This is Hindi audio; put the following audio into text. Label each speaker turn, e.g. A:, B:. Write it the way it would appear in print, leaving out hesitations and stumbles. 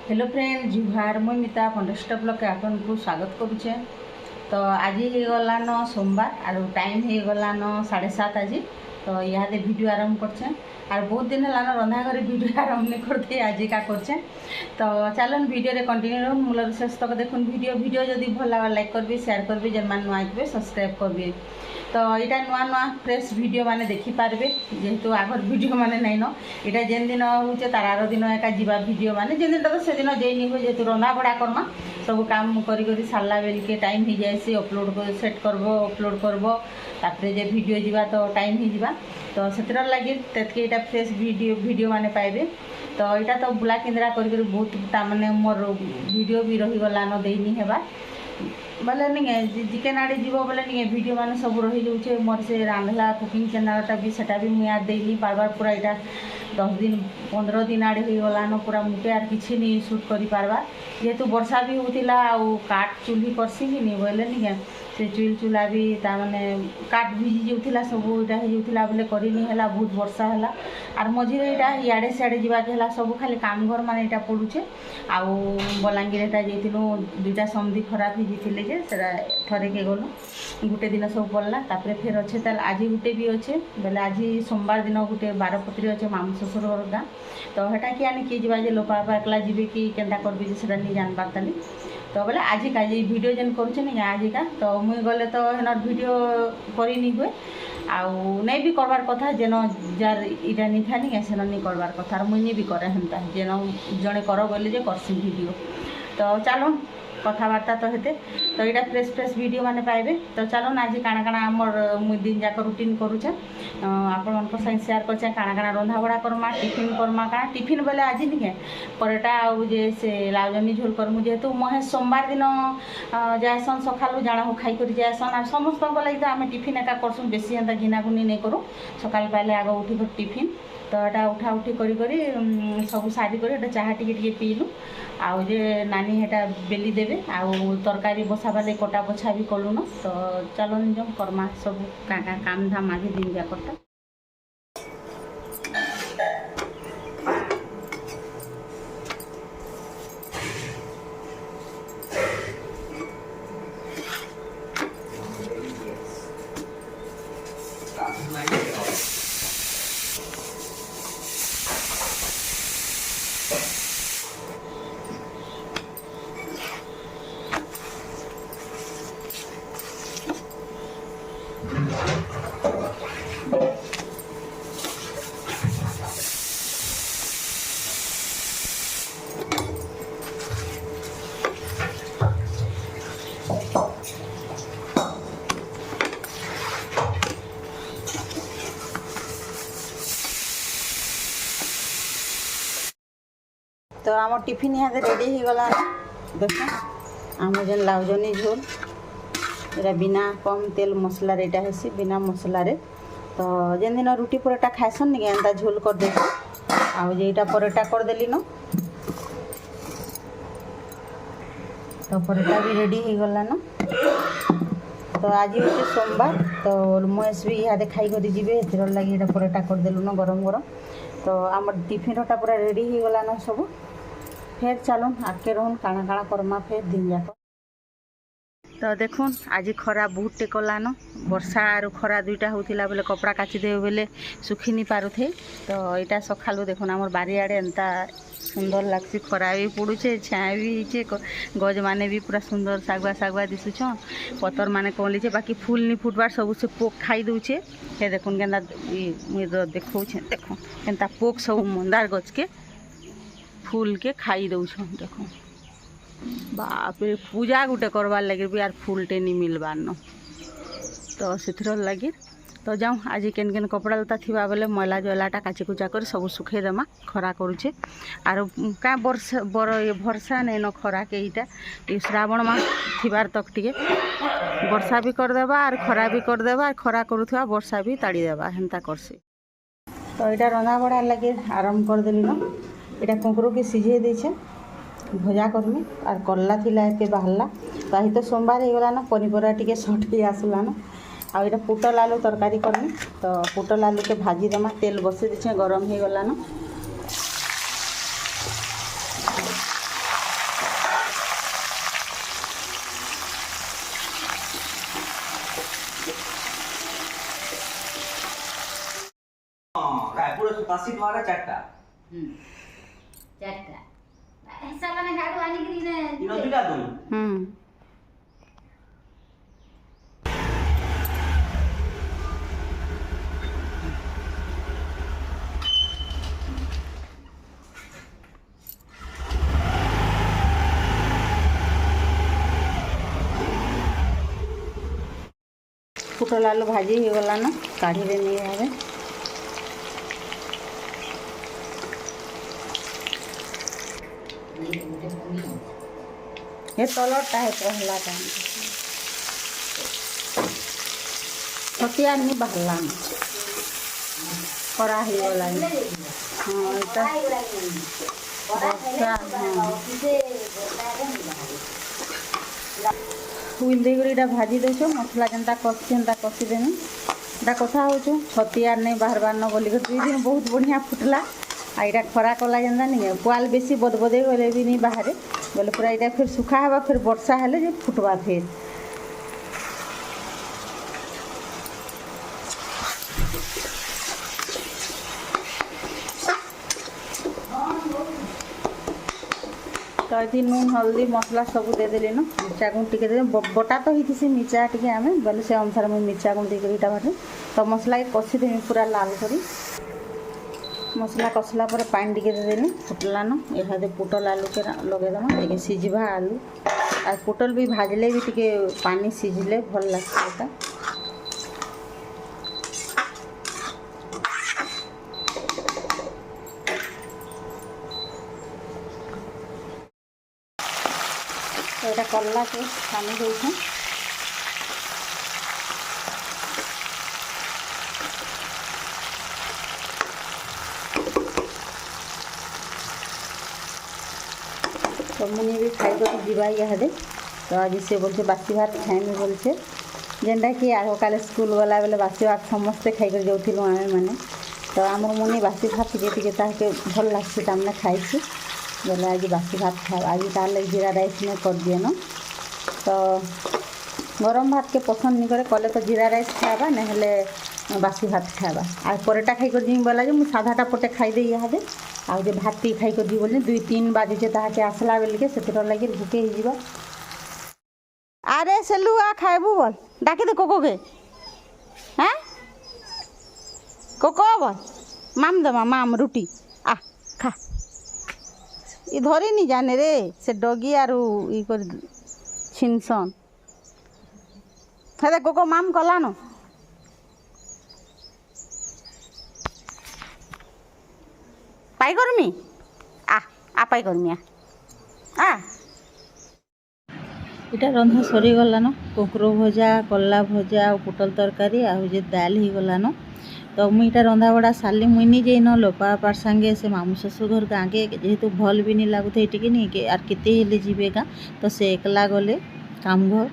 A: हेलो फ्रेंड जुहार मुई मिता पंडस्ट ब्लॉग के आपको स्वागत करुचे। तो आज हो गलान सोमवार और टाइम हो गलान 7:30 आज। तो यहाँ वीडियो आरंभ करछे और बहुत दिन है रंधा घरे वीडियो आरंभ नहीं करते आज का करछे। तो चलन वीडियो रे कंटिन्यू रहूँ मूल शेष तक देखुन वीडियो जदि भल लगा लाइक करबी शेयर करबी जेन मान नुआ आइबे सब्सक्राइब करबी। तो यहाँ नुआ नुआ फ्रेश वीडियो माने देखिपारे जेहेतु आगर वीडियो माने नाइन यहाँ जेन दिन होचे तार आर दिन एका जीवा वीडियो माने जेन दिन तो से दिन जेनी हो जेहेतु रंधा बड़ा करमा सब काम करी सारा बेल के टाइम हो जाए अपलोड सेट करब अपलोड करब तापर जे वीडियो जीवा तो टाइम हो जावा। तो से लगे तेतके यहाँ फ्रेश वीडियो माने पाइबे। तो यहाँ तो बुला केन्द्रा कर बहुत ताने मोर वीडियो भी रहीगलान देनी हेबा बोले नहीं चिकेन आड़े जीव बोले नहीं वीडियो मान सब रही जाऊे मोर से रांधला कुकिंग चैनलटा भी सेटा भी मुझे याद देनी बार बार पूरा यहाँ 10 दिन 15 दिन आड़े हो गलान पूरा मुझे यार किसी नहीं सुट कर पार्बा जेहेतु वर्षा भी होता आउ काठ चूल्ही करसी कि नहीं बोले नहीं से चूल्हा भी ताने काठ भिजी जाऊला सब यहाँ होता बोले करनी बहुत वर्षा है आर मझे यहाँ इे सियाड़े जावाके सब खाली काम घर मान यहाँ पड़ुचे आउ बलांगीर यहाँ जाइलु 2टा समधी खराब हो जाते थरे के गलु गोटे दिन सब पड़ला तापर फिर अच्छे ताल आज गोटे भी अच्छे बोले आज सोमवार दिन गोटे बारपत्री अच्छे मामू शशुर गाँ। तो हेटा कि आने किए जावा लोपा एकला जी कि केन्ता करबी से नहीं जानबार ताली। तो बोले आज का वीडियो जेन करुचे नहीं आज का तो मुई गले तो हेन वीडियो करनी हुए आउ नहीं भी करवार कथा जेन जार इटा नहीं था नहीं सेन नहीं करवार कथा मुई भी करे हेन्ता जेन जड़े कर बोले जे करसी वीडियो। तो चलो कथबार्ता तो हेते तो यहाँ फ्रेश वीडियो माने पाइबे। तो चलो आज काଣା काଣା आमर मुई दिन जाक रुटीन करुचे आपण मन संगे शेयर करछे काଣା काଣା रंधा बड़ा करमा टिफिन करमा काଣା टिफिन बोले आज नहीं परोटा आउ जे से लाउजनी झोल करमु जेहेतु महे सोमवार दिन जाएसन सकालू जाना हो खाई कर जाएसन और समस्त लगे तो आम टिफिन एका करसुँ बेसी एंता घिनाघुनी नहीं करूँ सकाल पाइले आग उठी टिफिन। तो यहाँ उठा उठी करी सब सारी कर चाहा टी पीलु आउ जे नानी हेटा बेली देवे आउ तरकारी बसा बाले कटा बछा भी कलुन। तो चलो जो करमा सब काम धाम आज दिन जाकटा। तो आम टिफिन यहाँ रेडी हो गला देख आम जेन लाउजनी झोल यहाँ बिना कम तेल मसला रेटा हेसी बिना मसला रे। तो जेन दिन रुटी परोटा खाएसन नहीं एंता झोल कर दे आउ जेटा परोटा कर देली न। तो परोटा भी रेडी हो गला न। तो आज हूँ सोमवार तो महेश भी यहाँ खाई कर जीवे हेर लगे यहाँ परोटा कर देलु न गरम गरम। तो आम टिफिनटा पूरा रेडी हो गला न सब फिर चलो आगे रहन काଣା काଣା करमा फिर दिन जाक। तो देखुन आज खरा बहुत टेकलान वर्षा और खरा दुईटा होता बोले कपड़ा काचिदेवे बोले सुखी नहीं पारुथे। तो यहाँ सकालू देखुन आम बारियाड़े एंता सुंदर लगसी खरा भी पड़ुचे छाया भी होचे गज माने भी पूरा सुंदर सागुआ सागुआ दिशुछन पतर माने कमलीचे बाकी फूल नहीं फुटबार सब से पोक खाई दूचे। हे देखुन केन्ता मुझे देखो देखो केन्ता पोक सब मंदार गज के फूल के खाई दौन देखो बाप रे पूजा गोटे करवार लगे भी यार फूलटे नहीं मिलबार न। तो से लगे तो जाऊँ आज केन केन कपड़ा लता थी बोले मैला जलाटा काची कुचा कर सब सुखे देमा खरा करुचे आर क्या भरसा नहीं न खरा के ये श्रावण मास थिबार तक टे वर्षा भी करदेबा और खरा भी करदेबा और खरा करुवा वर्षा भी ताड़ी देबा हेन्ता करसे। तो यहाँ रंधा बड़ा लगे आरम्भ कर देली न। यहाँ कुकुर के सीझे देछे भजा करमी और करला थिला एते बाहरला तो आज तो सोमवार हो गला न पनीपरिया टिके सट ही आसला न आ इटा पुटल आलू तरकारी करमी तो पुटल आलू के भाजी देमा तेल बसई दीछे गरम हो गला न
B: खासी द्वारा चारटा
C: चारटा ऐसा माने हाडू आनी करी ने
B: इनो दुटा दो
A: पुटल आलू भाजी हो गलान काढ़ी रे नहीं आवे ये तलटा है पहला टाइम छतिया नहीं बहलान करा ही गलान हाँ इता अच्छा हाँ हुइल देगुरीटा भाजी देछो मसला जेनता कषी देनी एटा कथा होछु छतियार नहीं बाहरबार न बोली दुई दिन बहुत बढ़िया फुटला आ इटा खरा कला जेनता नहीं पुआल बेसी बदबदे गले भी नहीं बाहर बोले पूरा इटा फिर सुखा हवा फिर वर्षा हेले जे फुटवा फिर तो ये नून हल्दी मसला सब देदेली न मिर्चा गुंड टे दे बटा तो होती से मिर्चा टे आम बोले से अनुसार मुझे मिर्चा गुंड देकर भाटे तो मसला कषी देवी पूरा लाल करी मसला कषला पर पानी टे देदेली फुटला न यहाँ पुटल आलू के लगेदमा ये सीझा आलू आ पुटल भी भाजले भी टे पानी सीझले भल लगे तो ये कला के छानी देखें तो मुझे भी खाई जीवा इे तो आज से बोलते बासी भात खाएंगे बोलते जेनटा कि आग काले स्कूल गला बेले बासी भात समस्ते खाई जाऊँ आमे मैंने तो आम मुनि बासी भात टे ताके भल लगे तमने खाई बोले आज बासी भात खा आज ताल जीरा राइस में कर दिए न तो गरम भात के पसंद नहीं करे कले तो जीरा राइस खावा ना बासी भात खावा आ परेटा खाई कर जी बोला जे मुझे साधाटा पटे खाईदे इहादे आज भात टी खाई कर जी बोले 2-3 बाजुचे ताके आसला बेल के से लगे भूके हो अरे सेलू आ खाइबू बोल डाके दे कोको के हाँ कोको बोल माम दमा माम रुटी आ खा ये धरी नहीं जाने रे से डगी आर छिनसन हे कोको माम कलान पाई करमी आ पाई करमी आ इटा रंधा सरी गलान कोकरो भजा कला भजा और पुटल तरकारी आजे दाल ही गलान तो मुईटा रंधा बड़ा साली मुई नहीं जाइन लोपा पार सांगे से मामू शशुर घर गाँ के जेहेतु भल भी नहीं लगुता ये नहीं आर केते हेले जीवे गाँ तो से एकला गले काम घर